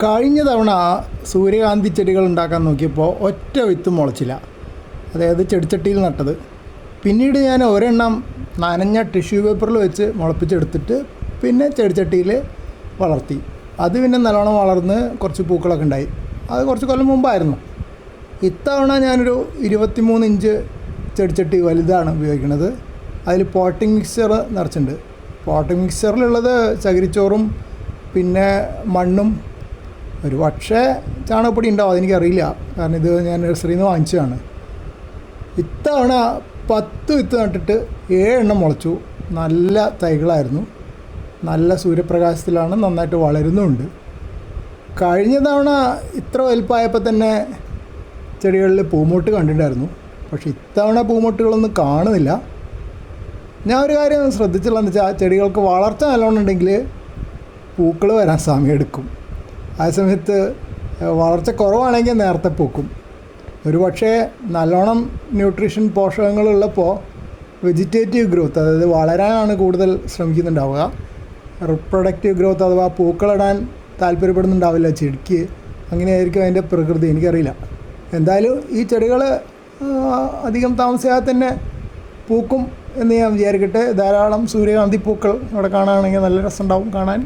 കഴിഞ്ഞ തവണ സൂര്യകാന്തി ചെടികൾ ഉണ്ടാക്കാൻ നോക്കിയപ്പോൾ ഒറ്റ വിത്ത് മുളച്ചില്ല. അതായത് ചെടിച്ചട്ടിയിൽ നട്ടത്. പിന്നീട് ഞാൻ ഒരെണ്ണം നനഞ്ഞ ടിഷ്യൂ പേപ്പറിൽ വെച്ച് മുളപ്പിച്ചെടുത്തിട്ട് പിന്നെ ചെടിച്ചട്ടിയിൽ വളർത്തി. അത് പിന്നെ നല്ലോണം വളർന്ന് കുറച്ച് പൂക്കളൊക്കെ ഉണ്ടായി. അത് കുറച്ച് കൊല്ലം മുമ്പായിരുന്നു. ഇത്തവണ ഞാനൊരു 23 ഇഞ്ച് ചെടിച്ചട്ടി വലുതാണ് ഉപയോഗിക്കുന്നത്. അതിൽ പോട്ടിംഗ് മിക്സ്ചർ നിറച്ചിട്ടുണ്ട്. പോട്ടിംഗ് മിക്സ്ചറിലുള്ളത് ചകിരിച്ചോറും പിന്നെ മണ്ണും ഒരു പക്ഷേ ചാണകപ്പൊടി ഉണ്ടാവും, അതെനിക്കറിയില്ല. കാരണം ഇത് ഞാൻ നഴ്സറിയിൽ നിന്ന് വാങ്ങിച്ചതാണ്. ഇത്തവണ 10 വിത്ത് നട്ടിട്ട് 7 എണ്ണം മുളച്ചു. നല്ല തൈകളായിരുന്നു. നല്ല സൂര്യപ്രകാശത്തിലാണ്, നന്നായിട്ട് വളരുന്നുമുണ്ട്. കഴിഞ്ഞ തവണ ഇത്ര വലുപ്പമായപ്പോൾ തന്നെ ചെടികളിൽ പൂമൊട്ട് കണ്ടിട്ടുണ്ടായിരുന്നു. പക്ഷേ ഇത്തവണ പൂമൊട്ടുകളൊന്നും കാണുന്നില്ല. ഞാൻ ഒരു കാര്യം ശ്രദ്ധിച്ചുള്ളതെന്ന് വെച്ചാൽ ചെടികൾക്ക് വളർച്ച നല്ലോണം ഉണ്ടെങ്കിൽ പൂക്കൾ വരാൻ സമയമെടുക്കും. ആ സമയത്ത് വളർച്ച കുറവാണെങ്കിൽ നേരത്തെ പൂക്കും. ഒരു പക്ഷേ നല്ലോണം ന്യൂട്രീഷൻ പോഷകങ്ങളുള്ളപ്പോൾ വെജിറ്റേറ്റീവ് ഗ്രോത്ത്, അതായത് വളരാനാണ് കൂടുതൽ ശ്രമിക്കുന്നുണ്ടാവുക. റിപ്രൊഡക്റ്റീവ് ഗ്രോത്ത് അഥവാ പൂക്കളിടാൻ താല്പര്യപ്പെടുന്നുണ്ടാവില്ല ചെടിക്ക്. അങ്ങനെയായിരിക്കും അതിൻ്റെ പ്രകൃതി, എനിക്കറിയില്ല. എന്തായാലും ഈ ചെടികൾ അധികം താമസിയാതെ തന്നെ പൂക്കും എന്ന് ഞാൻ വിചാരിക്കട്ടെ. ധാരാളം സൂര്യകാന്തി പൂക്കൾ അവിടെ കാണുകയാണെങ്കിൽ നല്ല രസമുണ്ടാവും കാണാൻ.